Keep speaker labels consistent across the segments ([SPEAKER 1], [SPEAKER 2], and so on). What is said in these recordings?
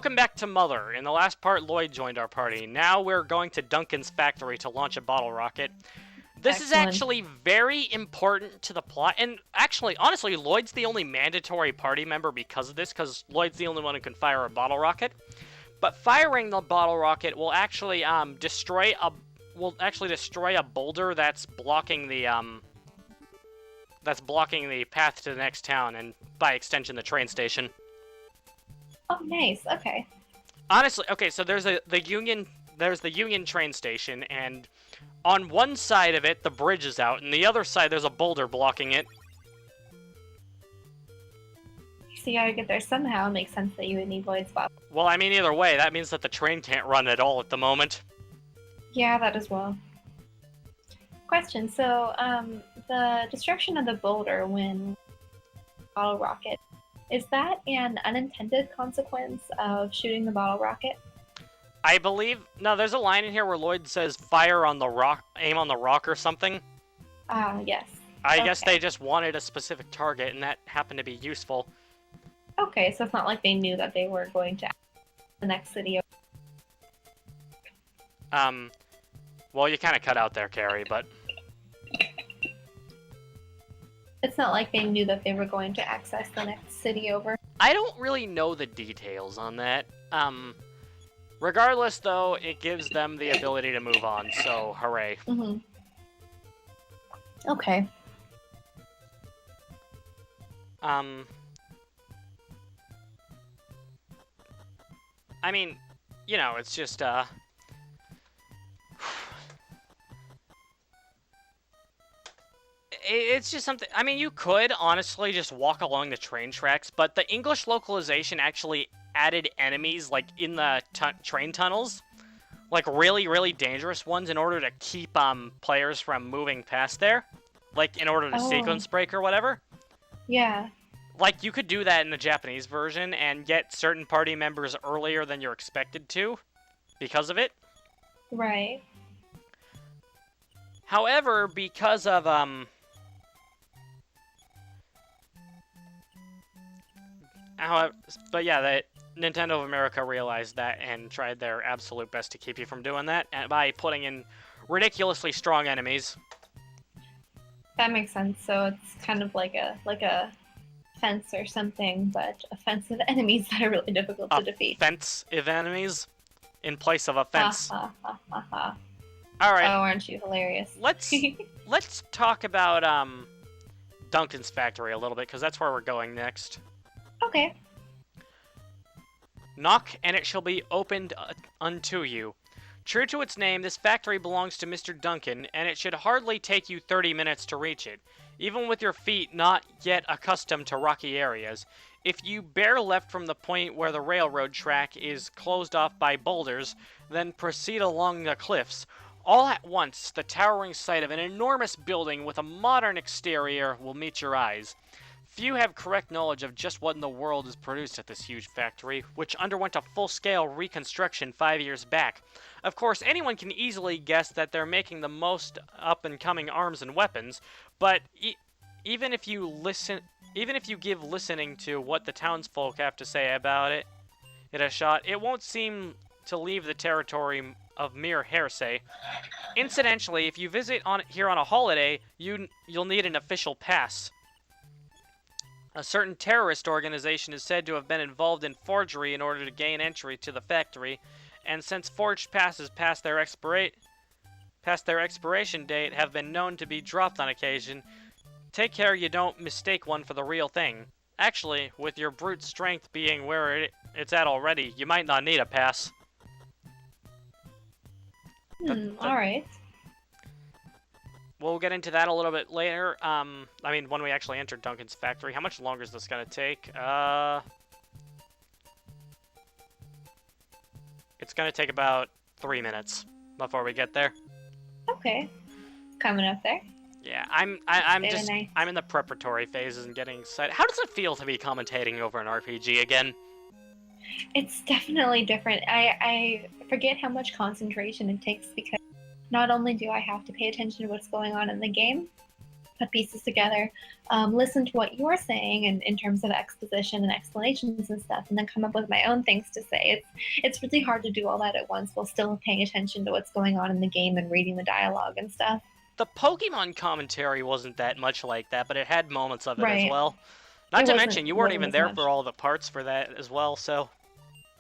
[SPEAKER 1] welcome back to Mother. In the last part, Lloyd joined our party. Now we're going to Duncan's factory to launch a bottle rocket. This is actually very important to the plot, and actually, honestly, Lloyd's the only mandatory party member because of this, because Lloyd's the only one who can fire a bottle rocket. But firing the bottle rocket will actually destroy a boulder that's blocking the path to the next town, and by extension, the train station.
[SPEAKER 2] Oh, nice. Okay.
[SPEAKER 1] Honestly, okay, so there's the Union train station, and on one side of it, the bridge is out, and the other side, there's a boulder blocking it.
[SPEAKER 2] So you gotta get there somehow. It makes sense that you would need Lloyd's bottle.
[SPEAKER 1] Well, I mean, either way, that means that the train can't run at all at the moment.
[SPEAKER 2] Yeah, that as well. Question, so, the destruction of the boulder when bottle rocket, is that an unintended consequence of shooting the bottle rocket?
[SPEAKER 1] I believe... No, there's a line in here where Lloyd says, fire on the rock, aim on the rock or something.
[SPEAKER 2] Yes.
[SPEAKER 1] I guess they just wanted a specific target, and that happened to be useful.
[SPEAKER 2] Okay, so it's not like they knew that they were going to the next city.
[SPEAKER 1] Well, you kind of cut out there, Kari, but...
[SPEAKER 2] It's not like they knew that they were going to access the next city over.
[SPEAKER 1] I don't really know the details on that. Regardless, though, it gives them the ability to move on, so hooray.
[SPEAKER 2] Mm-hmm. Okay.
[SPEAKER 1] I mean, you know, it's just, it's just something... I mean, you could, honestly, just walk along the train tracks, but the English localization actually added enemies, like, in the train tunnels. Like, really, really dangerous ones in order to keep, players from moving past there. Like, in order to sequence break or whatever.
[SPEAKER 2] Yeah.
[SPEAKER 1] Like, you could do that in the Japanese version and get certain party members earlier than you're expected to because of it.
[SPEAKER 2] Right.
[SPEAKER 1] However, because of, but yeah, that Nintendo of America realized that and tried their absolute best to keep you from doing that by putting in ridiculously strong enemies.
[SPEAKER 2] That makes sense. So it's kind of like a fence or something, but offensive enemies that are really difficult to defeat.
[SPEAKER 1] Offensive enemies in place of a fence.
[SPEAKER 2] Ha ha ha ha.
[SPEAKER 1] All right.
[SPEAKER 2] Oh, aren't you hilarious?
[SPEAKER 1] Let's talk about Duncan's factory a little bit, because that's where we're going next.
[SPEAKER 2] Okay.
[SPEAKER 1] Knock, and it shall be opened unto you. True to its name, this factory belongs to Mr. Duncan, and it should hardly take you 30 minutes to reach it. Even with your feet not yet accustomed to rocky areas, if you bear left from the point where the railroad track is closed off by boulders, then proceed along the cliffs. All at once, the towering sight of an enormous building with a modern exterior will meet your eyes. Few have correct knowledge of just what in the world is produced at this huge factory, which underwent a full-scale reconstruction 5 years back. Of course, anyone can easily guess that they're making the most up-and-coming arms and weapons, but even if you give listening to what the townsfolk have to say about it a shot, it won't seem to leave the territory of mere hearsay. Incidentally, if you visit here on a holiday, you'll need an official pass. A certain terrorist organization is said to have been involved in forgery in order to gain entry to the factory, and since forged passes past their expiration date have been known to be dropped on occasion, take care you don't mistake one for the real thing. Actually, with your brute strength being where it's at already, you might not need a pass.
[SPEAKER 2] Alright.
[SPEAKER 1] We'll get into that a little bit later. I mean, when we actually enter Duncan's factory. How much longer is this going to take? It's going to take about 3 minutes before we get there.
[SPEAKER 2] Okay. Coming up there.
[SPEAKER 1] Yeah, I'm in the preparatory phases and getting excited. How does it feel to be commentating over an RPG again?
[SPEAKER 2] It's definitely different. I forget how much concentration it takes because not only do I have to pay attention to what's going on in the game, put pieces together, listen to what you're saying and in terms of exposition and explanations and stuff, and then come up with my own things to say. It's really hard to do all that at once while still paying attention to what's going on in the game and reading the dialogue and stuff.
[SPEAKER 1] The Pokemon commentary wasn't that much like that, but it had moments of it as
[SPEAKER 2] Right.
[SPEAKER 1] well. Not
[SPEAKER 2] It
[SPEAKER 1] to
[SPEAKER 2] wasn't-
[SPEAKER 1] mention, you weren't
[SPEAKER 2] wasn't
[SPEAKER 1] even
[SPEAKER 2] as
[SPEAKER 1] there
[SPEAKER 2] much.
[SPEAKER 1] for all the parts for that as well, so...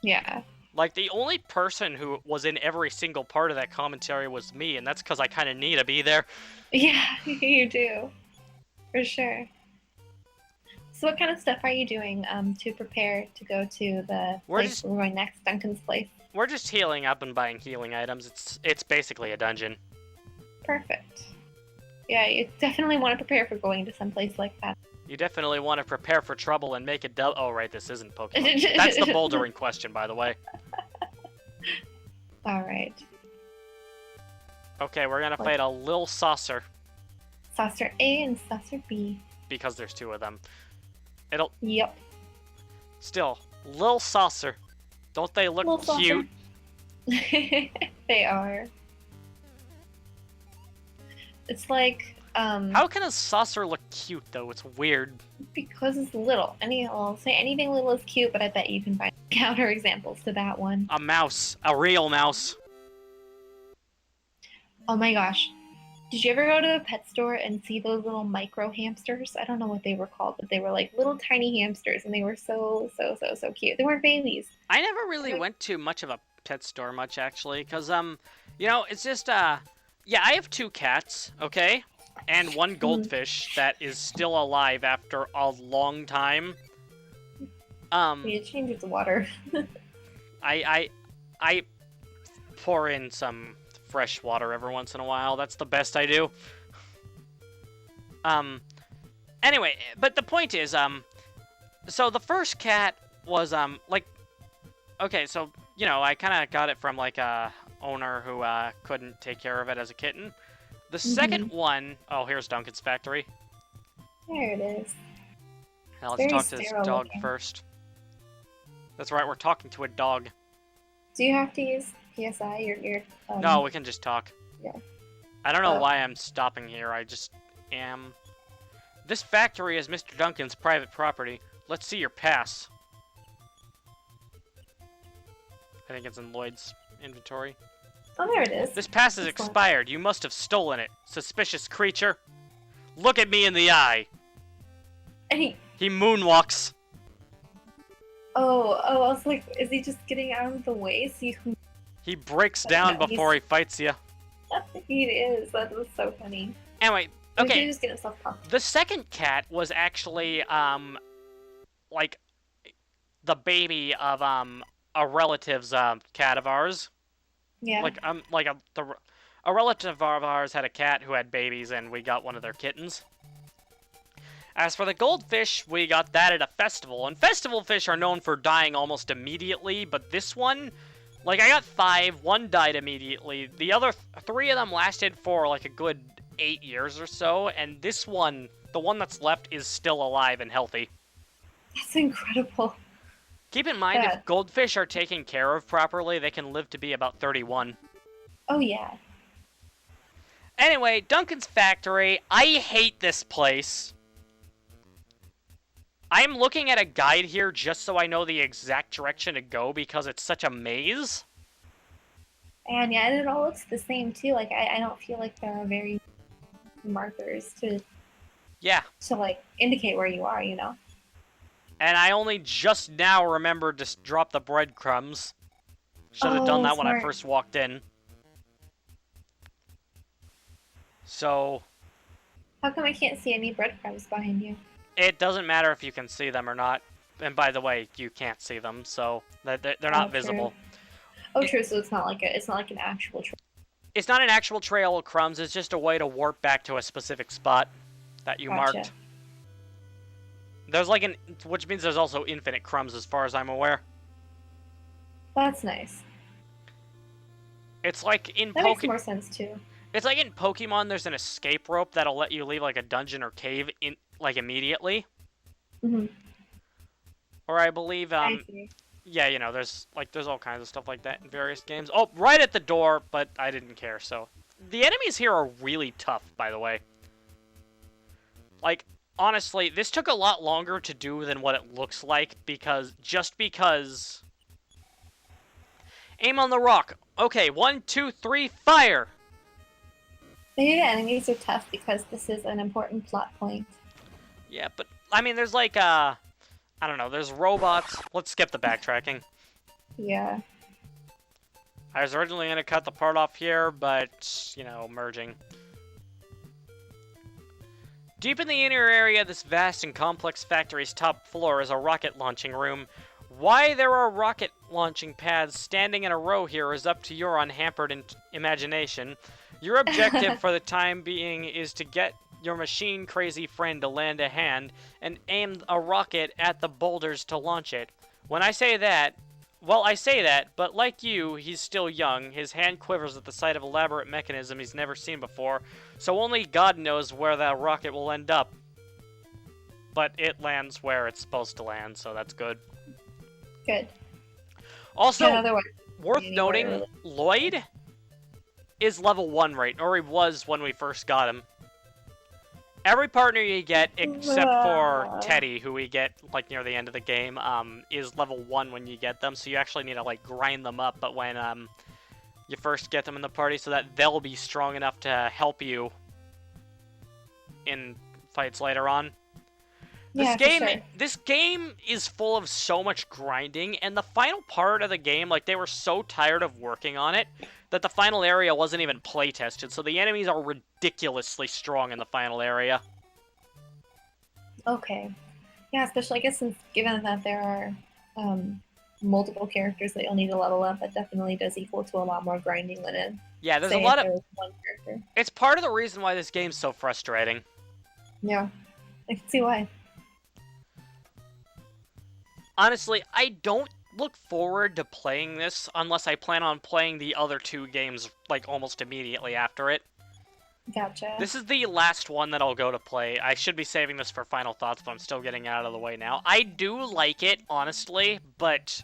[SPEAKER 2] Yeah.
[SPEAKER 1] Like, the only person who was in every single part of that commentary was me, and that's because I kind of need to be there.
[SPEAKER 2] Yeah, you do. For sure. So what kind of stuff are you doing to prepare to go to the place we're going next, Duncan's place?
[SPEAKER 1] We're just healing up and buying healing items. It's basically a dungeon.
[SPEAKER 2] Perfect. Yeah, you definitely want to prepare for going to some place like that.
[SPEAKER 1] You definitely want to prepare for trouble and make it oh, right, this isn't Pokemon. That's the bouldering question, by the way.
[SPEAKER 2] Alright.
[SPEAKER 1] Okay, we're gonna fight a Lil Saucer.
[SPEAKER 2] Saucer A and Saucer B.
[SPEAKER 1] Because there's two of them.
[SPEAKER 2] Yep.
[SPEAKER 1] Still, Lil Saucer. Don't they look
[SPEAKER 2] Lil
[SPEAKER 1] cute?
[SPEAKER 2] They are. It's like,
[SPEAKER 1] How can a saucer look cute, though? It's weird.
[SPEAKER 2] because it's little. I'll say anything little is cute, but I bet you can find counter examples to that one.
[SPEAKER 1] A mouse. A real mouse.
[SPEAKER 2] Oh my gosh. Did you ever go to a pet store and see those little micro hamsters? I don't know what they were called, but they were like little tiny hamsters, and they were so cute. They weren't babies.
[SPEAKER 1] I never really went to much of a pet store much, actually, because, it's just, yeah, I have 2 cats, okay? And 1 goldfish that is still alive after a long time.
[SPEAKER 2] You change its water.
[SPEAKER 1] I pour in some fresh water every once in a while. That's the best I do. Anyway, but the point is, so the first cat was, okay, so, I kind of got it from, like, a owner who, couldn't take care of it as a kitten. The second one, oh, here's Duncan's factory.
[SPEAKER 2] There it is.
[SPEAKER 1] Now let's
[SPEAKER 2] Very
[SPEAKER 1] talk to this
[SPEAKER 2] sterile
[SPEAKER 1] dog
[SPEAKER 2] looking.
[SPEAKER 1] first. That's right, we're talking to a dog.
[SPEAKER 2] Do you have to use PSI?
[SPEAKER 1] No, we can just talk.
[SPEAKER 2] Yeah.
[SPEAKER 1] I don't know
[SPEAKER 2] Oh.
[SPEAKER 1] why I'm stopping here, I just am. This factory is Mr. Duncan's private property. Let's see your pass. I think it's in Lloyd's inventory.
[SPEAKER 2] Oh, there it is.
[SPEAKER 1] This pass is
[SPEAKER 2] Excellent.
[SPEAKER 1] expired. You must have stolen it. Suspicious creature. Look at me in the eye.
[SPEAKER 2] And
[SPEAKER 1] He moonwalks.
[SPEAKER 2] I was like, is he just getting out of the way so you can...
[SPEAKER 1] He breaks down
[SPEAKER 2] no,
[SPEAKER 1] before he fights you.
[SPEAKER 2] He is. That was so funny.
[SPEAKER 1] Anyway,
[SPEAKER 2] Maybe he
[SPEAKER 1] okay.
[SPEAKER 2] was getting himself pumped.
[SPEAKER 1] The second cat was actually, like, the baby of, a relative's, cat of ours.
[SPEAKER 2] Yeah.
[SPEAKER 1] A relative of ours had a cat who had babies, and we got one of their kittens. As for the goldfish, we got that at a festival, and festival fish are known for dying almost immediately, but this one, like, I got 5, 1 died immediately, the other 3 of them lasted for, like, a good 8 years or so, and this one, the one that's left, is still alive and healthy.
[SPEAKER 2] That's incredible.
[SPEAKER 1] Keep in mind,
[SPEAKER 2] Yeah.
[SPEAKER 1] if goldfish are taken care of properly, they can live to be about 31.
[SPEAKER 2] Oh, yeah.
[SPEAKER 1] Anyway, Duncan's factory. I hate this place. I'm looking at a guide here just so I know the exact direction to go because it's such a maze.
[SPEAKER 2] And yeah, and it all looks the same, too. Like, I don't feel like there are very markers to,
[SPEAKER 1] Yeah,
[SPEAKER 2] like, indicate where you are, you know?
[SPEAKER 1] and I only just now remembered to drop the breadcrumbs. Should have done
[SPEAKER 2] Oh,
[SPEAKER 1] that when I
[SPEAKER 2] smart.
[SPEAKER 1] first walked in. So,
[SPEAKER 2] How come I can't see any breadcrumbs behind you?
[SPEAKER 1] it doesn't matter if you can see them or not. And by the way, you can't see them, so they're not
[SPEAKER 2] true.
[SPEAKER 1] visible.
[SPEAKER 2] Oh, true. So it's not like an actual trail.
[SPEAKER 1] It's not an actual trail of crumbs, it's just a way to warp back to a specific spot that you
[SPEAKER 2] Gotcha.
[SPEAKER 1] marked. There's which means there's also infinite crumbs as far as I'm aware.
[SPEAKER 2] That's nice.
[SPEAKER 1] It's like in
[SPEAKER 2] That makes more sense too.
[SPEAKER 1] It's like in Pokemon, there's an escape rope that'll let you leave like a dungeon or cave in like immediately.
[SPEAKER 2] Mm-hmm.
[SPEAKER 1] Or I believe,
[SPEAKER 2] I see.
[SPEAKER 1] yeah, there's all kinds of stuff like that in various games. Oh, right at the door, but I didn't care. So the enemies here are really tough, by the way. Like, honestly, this took a lot longer to do than what it looks like because... Aim on the rock. Okay, 1, 2, 3, fire!
[SPEAKER 2] Maybe the enemies are tough because this is an important plot point.
[SPEAKER 1] Yeah, but, I mean, there's like, I don't know, there's robots. Let's skip the backtracking.
[SPEAKER 2] Yeah.
[SPEAKER 1] I was originally going to cut the part off here, but, you know, merging. Deep in the inner area of this vast and complex factory's top floor is a rocket launching room. Why there are rocket launching pads standing in a row here is up to your unhampered imagination. Your objective for the time being is to get your machine-crazy friend to lend a hand and aim a rocket at the boulders to launch it. When I say that, well, I say that, but like you, he's still young. His hand quivers at the sight of elaborate mechanism he's never seen before, so only God knows where that rocket will end up. But it lands where it's supposed to land, so that's good.
[SPEAKER 2] Good.
[SPEAKER 1] Also,
[SPEAKER 2] Yeah,
[SPEAKER 1] worth noting, Lloyd is level 1 right, or he was when we first got him. Every partner you get, except for Teddy, who we get, like, near the end of the game, is level 1 when you get them, so you actually need to, like, grind them up, but when, you first get them in the party, so that they'll be strong enough to help you in fights later on. This game is full of so much grinding, and the final part of the game, like, they were so tired of working on it, that the final area wasn't even play-tested, so the enemies are ridiculously strong in the final area.
[SPEAKER 2] Okay. Yeah, especially, I guess, given that there are multiple characters that you'll need to level up, that definitely does equal to a lot more grinding than it.
[SPEAKER 1] Yeah, there's a lot of...
[SPEAKER 2] one character.
[SPEAKER 1] It's part of the reason why this game's so frustrating.
[SPEAKER 2] Yeah, I can see why.
[SPEAKER 1] Honestly, I don't look forward to playing this unless I plan on playing the other 2 games, like, almost immediately after it.
[SPEAKER 2] Gotcha.
[SPEAKER 1] This is the last one that I'll go to play. I should be saving this for final thoughts, but I'm still getting out of the way now. I do like it, honestly, but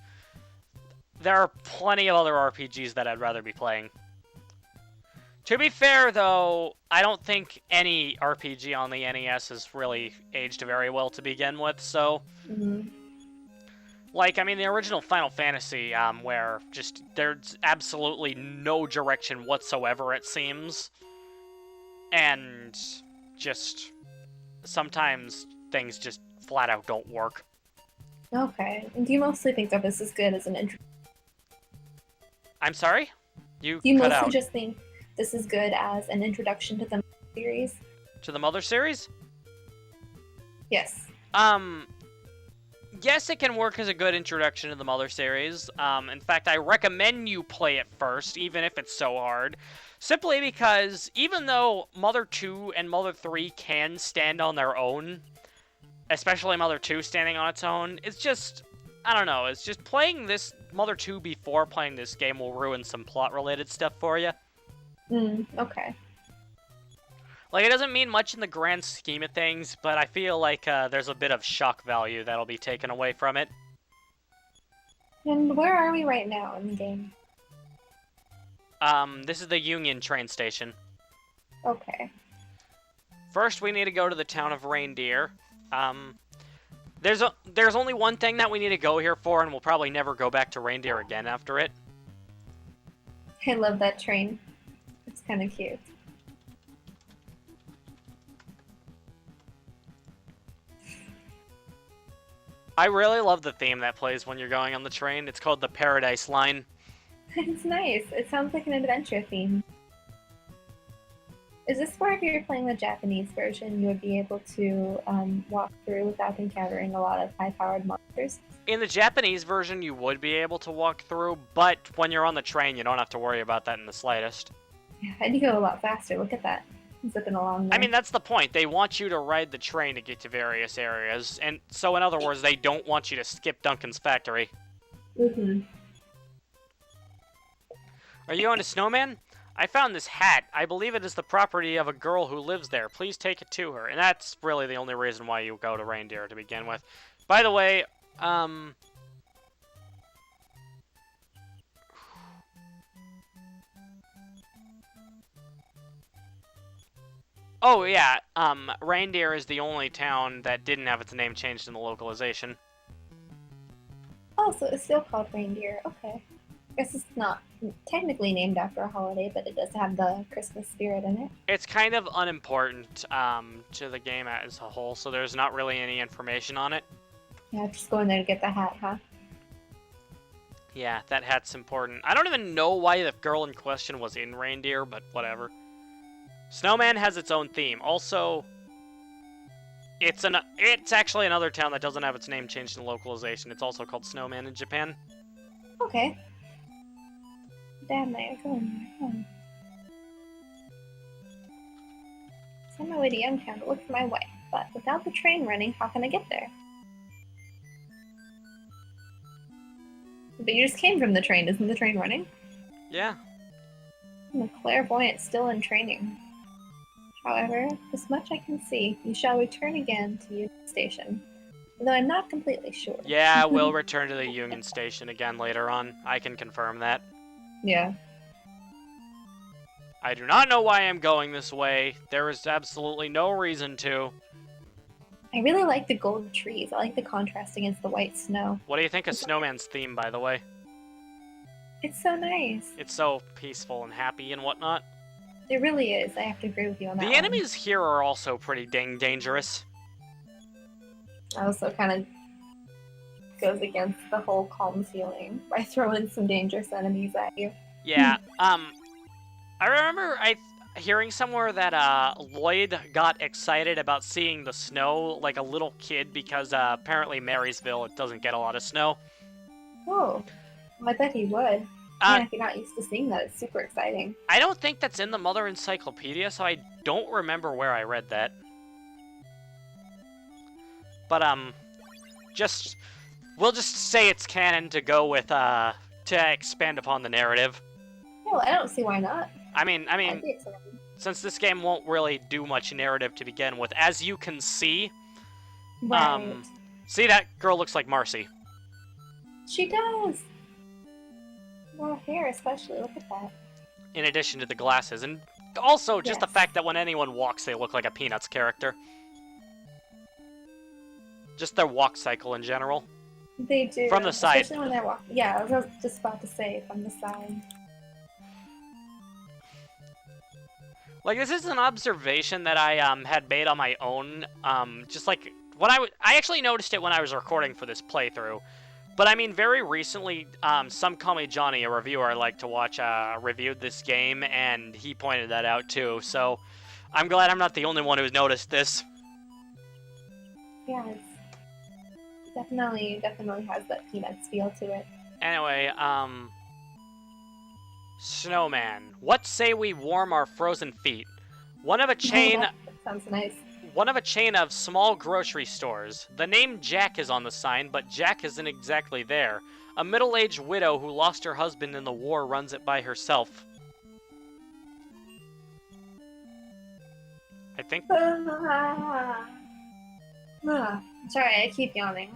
[SPEAKER 1] there are plenty of other RPGs that I'd rather be playing. To be fair, though, I don't think any RPG on the NES has really aged very well to begin with, so...
[SPEAKER 2] Mm-hmm.
[SPEAKER 1] Like, I mean, the original Final Fantasy, where just there's absolutely no direction whatsoever, it seems. And just sometimes things just flat out don't work.
[SPEAKER 2] Okay. And do you mostly think that this is good as an intro?
[SPEAKER 1] I'm sorry? You
[SPEAKER 2] Do you
[SPEAKER 1] cut
[SPEAKER 2] mostly
[SPEAKER 1] out.
[SPEAKER 2] just think this is good as an introduction to the series?
[SPEAKER 1] To the Mother series?
[SPEAKER 2] Yes.
[SPEAKER 1] Yes, it can work as a good introduction to the Mother series. In fact, I recommend you play it first, even if it's so hard. Simply because, even though Mother 2 and Mother 3 can stand on their own, especially Mother 2 standing on its own, it's just, I don't know, it's just playing this Mother 2 before playing this game will ruin some plot-related stuff for you.
[SPEAKER 2] Okay.
[SPEAKER 1] Like, it doesn't mean much in the grand scheme of things, but I feel like there's a bit of shock value that'll be taken away from it.
[SPEAKER 2] And where are we right now in the game?
[SPEAKER 1] This is the Union train station.
[SPEAKER 2] Okay.
[SPEAKER 1] First, we need to go to the town of Reindeer. There's only one thing that we need to go here for, and we'll probably never go back to Reindeer again after it.
[SPEAKER 2] I love that train. It's kind of cute.
[SPEAKER 1] I really love the theme that plays when you're going on the train. It's called the Paradise Line.
[SPEAKER 2] It's nice. It sounds like an adventure theme. Is this where, if you're playing the Japanese version, you would be able to walk through without encountering a lot of high-powered monsters?
[SPEAKER 1] In the Japanese version, you would be able to walk through, but when you're on the train, you don't have to worry about that in the slightest.
[SPEAKER 2] Yeah, and you go a lot faster. Look at that. Zipping along there.
[SPEAKER 1] I mean, that's the point. They want you to ride the train to get to various areas, and so in other words, they don't want you to skip Duncan's factory.
[SPEAKER 2] Mm-hmm.
[SPEAKER 1] Are you going to Snowman? I found this hat. I believe it is the property of a girl who lives there. Please take it to her. And that's really the only reason why you go to Reindeer to begin with. By the way, Oh, yeah, Reindeer is the only town that didn't have its name changed in the localization.
[SPEAKER 2] Oh, so it's still called Reindeer. Okay. I guess it's not technically named after a holiday, but it does have the Christmas spirit in it.
[SPEAKER 1] It's kind of unimportant to the game as a whole, so there's not really any information on it.
[SPEAKER 2] Yeah, just going there to get the hat, huh?
[SPEAKER 1] Yeah, that hat's important. I don't even know why the girl in question was in Reindeer, but whatever. Snowman has its own theme. Also, it's actually another town that doesn't have its name changed in localization. It's also called Snowman in Japan.
[SPEAKER 2] Okay. Damn, they're going there. Huh? It's on my way to Youngtown to look for my wife, but without the train running, how can I get there? But you just came from the train. Isn't the train running?
[SPEAKER 1] Yeah.
[SPEAKER 2] The clairvoyant still in training. However, this much I can see. You shall return again to Union Station. Though I'm not completely sure.
[SPEAKER 1] Yeah, we'll return to the Union Station again later on. I can confirm that.
[SPEAKER 2] Yeah.
[SPEAKER 1] I do not know why I'm going this way. There is absolutely no reason to.
[SPEAKER 2] I really like the gold trees. I like the contrast against the white snow.
[SPEAKER 1] What do you think of Snowman's theme, by the way?
[SPEAKER 2] It's so nice.
[SPEAKER 1] It's so peaceful and happy and whatnot.
[SPEAKER 2] It really is. I have to agree with you on that.
[SPEAKER 1] The enemies here are also pretty dang dangerous.
[SPEAKER 2] Also kind of goes against the whole calm feeling by throwing some dangerous enemies at you.
[SPEAKER 1] Yeah, I remember hearing somewhere that Lloyd got excited about seeing the snow like a little kid because apparently Marysville, it doesn't get a lot of snow.
[SPEAKER 2] Oh, I bet he would. Yeah, if you're not used to seeing that, it's super exciting.
[SPEAKER 1] I don't think that's in the Mother Encyclopedia, so I don't remember where I read that. But we'll just say it's canon to go with to expand upon the narrative.
[SPEAKER 2] Well, I don't see why not.
[SPEAKER 1] I mean, since this game won't really do much narrative to begin with, as you can see,
[SPEAKER 2] Right.
[SPEAKER 1] See, that girl looks like Marcy.
[SPEAKER 2] She does. Well, hair especially. Look at that.
[SPEAKER 1] In addition to the glasses, and also just the
[SPEAKER 2] Yes.
[SPEAKER 1] fact that when anyone walks, they look like a Peanuts character. Just their walk cycle in general.
[SPEAKER 2] They do.
[SPEAKER 1] From the side.
[SPEAKER 2] Especially when they're walking. Yeah, I was just about to say from the side.
[SPEAKER 1] Like, this is an observation that I had made on my own. Just like when I actually noticed it when I was recording for this playthrough. But I mean, very recently, Some Call Me Johnny, a reviewer I like to watch, reviewed this game, and he pointed that out too. So I'm glad I'm not the only one who's noticed this.
[SPEAKER 2] Yeah, it definitely has that Peanuts feel to it.
[SPEAKER 1] Anyway, Snowman. What say we warm our frozen feet? One of a chain.
[SPEAKER 2] That sounds nice.
[SPEAKER 1] One of a chain of small grocery stores. The name Jack is on the sign, but Jack isn't exactly there. A middle-aged widow who lost her husband in the war runs it by herself. I think...
[SPEAKER 2] Sorry, I keep yawning.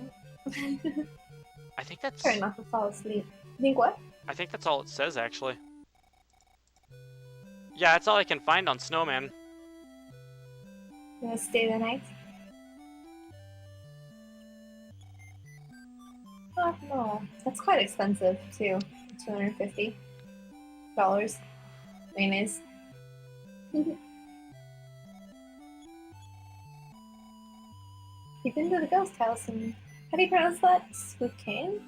[SPEAKER 1] I think that's...
[SPEAKER 2] Try not to fall asleep. You think what?
[SPEAKER 1] I think that's all it says, actually. Yeah, that's all I can find on Snowman.
[SPEAKER 2] You wanna stay the night? Oh, no. That's quite expensive, too. $250. Mayonnaise. You've been to the ghost house, and how do you pronounce that? Spokane?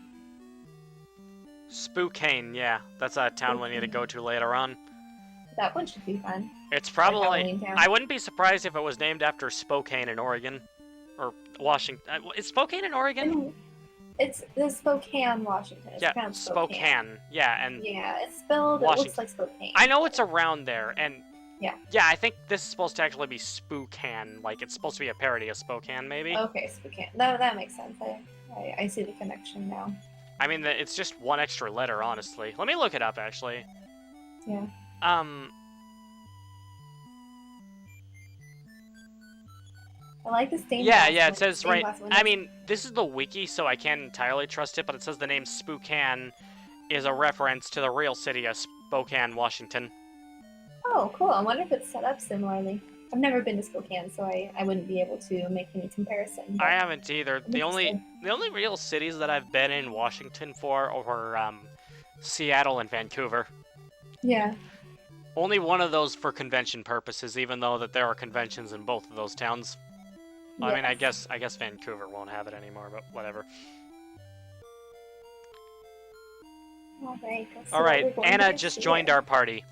[SPEAKER 1] Spokane, yeah. That's a town we need to go to later on.
[SPEAKER 2] That one should be fun.
[SPEAKER 1] It's probably...
[SPEAKER 2] Halloween town.
[SPEAKER 1] I wouldn't be surprised if it was named after Spokane in Oregon. Or Washington. Is Spokane in Oregon?
[SPEAKER 2] It's the Spokane, Washington. It's
[SPEAKER 1] Yeah,
[SPEAKER 2] pronounced
[SPEAKER 1] Spokane. Yeah, and
[SPEAKER 2] Yeah, it's spelled, it looks like Spokane.
[SPEAKER 1] I know it's around there, and...
[SPEAKER 2] Yeah.
[SPEAKER 1] Yeah, I think this is supposed to actually be Spokane. Like, it's supposed to be a parody of Spokane, maybe?
[SPEAKER 2] Okay, Spokane. That makes sense. I see the connection now.
[SPEAKER 1] I mean, it's just one extra letter, honestly. Let me look it up, actually.
[SPEAKER 2] Yeah.
[SPEAKER 1] I
[SPEAKER 2] like the stained
[SPEAKER 1] Yeah,
[SPEAKER 2] glass
[SPEAKER 1] it says
[SPEAKER 2] stained
[SPEAKER 1] right...
[SPEAKER 2] glass windows.
[SPEAKER 1] I mean, this is the wiki, so I can't entirely trust it, but it says the name Spokane is a reference to the real city of Spokane, Washington.
[SPEAKER 2] Oh, cool. I wonder if it's set up similarly. I've never been to Spokane, so I wouldn't be able to make any comparison.
[SPEAKER 1] I haven't either.
[SPEAKER 2] I'm
[SPEAKER 1] The only
[SPEAKER 2] interested.
[SPEAKER 1] the only real cities that I've been in Washington for were Seattle and Vancouver.
[SPEAKER 2] Yeah.
[SPEAKER 1] Only one of those for convention purposes, even though that there are conventions in both of those towns. I mean, I
[SPEAKER 2] Yes.
[SPEAKER 1] guess Vancouver won't have it anymore, but whatever.
[SPEAKER 2] All right. Let's see
[SPEAKER 1] All
[SPEAKER 2] what
[SPEAKER 1] right,
[SPEAKER 2] we're going to
[SPEAKER 1] Anna
[SPEAKER 2] get
[SPEAKER 1] just joined
[SPEAKER 2] here.
[SPEAKER 1] our party.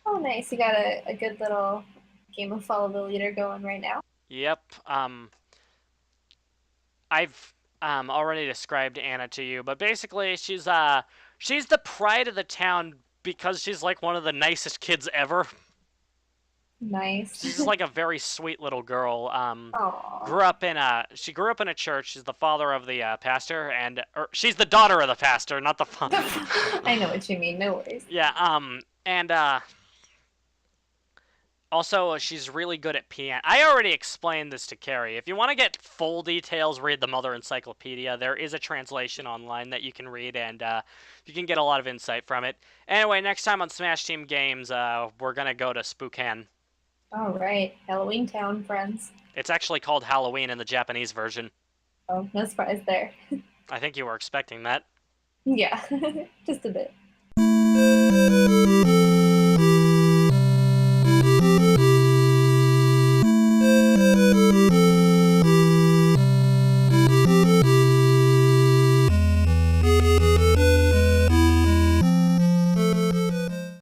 [SPEAKER 2] Oh, nice. You got a good little game of follow the leader going right now.
[SPEAKER 1] Yep. I've already described Anna to you, but basically she's the pride of the town because she's like one of the nicest kids ever.
[SPEAKER 2] Nice.
[SPEAKER 1] She's just like a very sweet little girl.
[SPEAKER 2] Aww.
[SPEAKER 1] She grew up in a church. She's the father of the pastor, and she's the daughter of the pastor, not the father.
[SPEAKER 2] I know what you mean. No worries.
[SPEAKER 1] Yeah. And also she's really good at piano. I already explained this to Kari. If you want to get full details, read the Mother Encyclopedia. There is a translation online that you can read, and you can get a lot of insight from it. Anyway, next time on Smash Team Games, we're gonna go to Spokane.
[SPEAKER 2] All right. Halloween Town, friends.
[SPEAKER 1] It's actually called Halloween in the Japanese version.
[SPEAKER 2] Oh, no surprise there.
[SPEAKER 1] I think you were expecting that.
[SPEAKER 2] Yeah, just a bit.